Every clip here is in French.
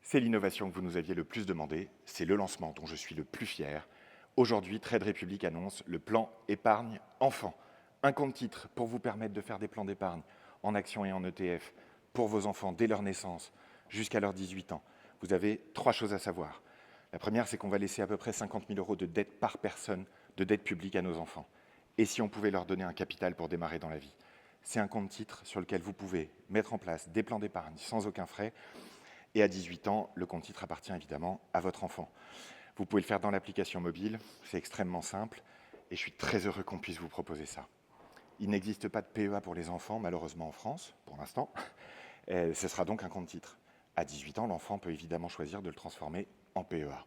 C'est l'innovation que vous nous aviez le plus demandé, c'est le lancement dont je suis le plus fier. Aujourd'hui, Trade Republic annonce le plan épargne enfant. Un compte titre pour vous permettre de faire des plans d'épargne en actions et en ETF pour vos enfants dès leur naissance jusqu'à leurs 18 ans. Vous avez 3 choses à savoir. La première, c'est qu'on va laisser à peu près 50 000 euros de dette par personne, de dette publique à nos enfants. Et si on pouvait leur donner un capital pour démarrer dans la vie? C'est un compte titre sur lequel vous pouvez mettre en place des plans d'épargne sans aucun frais. Et à 18 ans, le compte titre appartient évidemment à votre enfant. Vous pouvez le faire dans l'application mobile, c'est extrêmement simple, et je suis très heureux qu'on puisse vous proposer ça. Il n'existe pas de PEA pour les enfants, malheureusement en France, pour l'instant. Ce sera donc un compte titre. À 18 ans, l'enfant peut évidemment choisir de le transformer en PEA.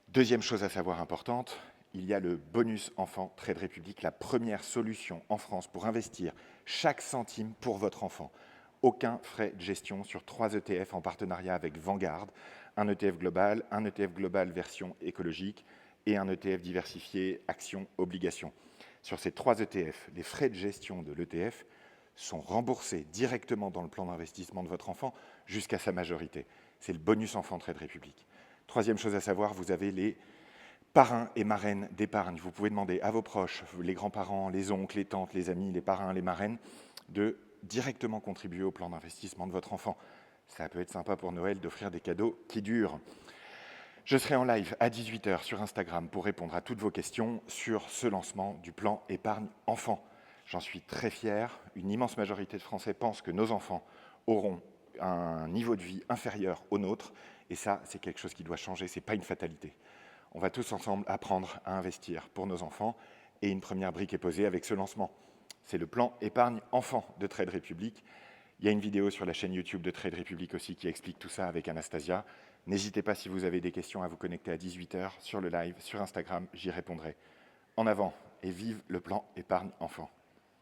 Deuxième chose à savoir importante, il y a le bonus enfant Trade Republic, la première solution en France pour investir chaque centime pour votre enfant. Aucun frais de gestion sur 3 ETF en partenariat avec Vanguard, un ETF global version écologique et un ETF diversifié actions-obligations. Sur ces 3 ETF, les frais de gestion de l'ETF sont remboursés directement dans le plan d'investissement de votre enfant jusqu'à sa majorité. C'est le bonus enfant Trade Republic. Troisième chose à savoir, vous avez les parrains et marraines d'épargne. Vous pouvez demander à vos proches, les grands-parents, les oncles, les tantes, les amis, les parrains, les marraines, de directement contribuer au plan d'investissement de votre enfant. Ça peut être sympa pour Noël d'offrir des cadeaux qui durent. Je serai en live à 18h sur Instagram pour répondre à toutes vos questions sur ce lancement du plan épargne enfant. J'en suis très fier. Une immense majorité de Français pensent que nos enfants auront un niveau de vie inférieur au nôtre. Et ça, c'est quelque chose qui doit changer. Ce n'est pas une fatalité. On va tous ensemble apprendre à investir pour nos enfants. Et une première brique est posée avec ce lancement. C'est le plan épargne enfant de Trade Republic. Il y a une vidéo sur la chaîne YouTube de Trade Republic aussi qui explique tout ça avec Anastasia. N'hésitez pas si vous avez des questions à vous connecter à 18h sur le live, sur Instagram, j'y répondrai. En avant et vive le plan épargne enfant.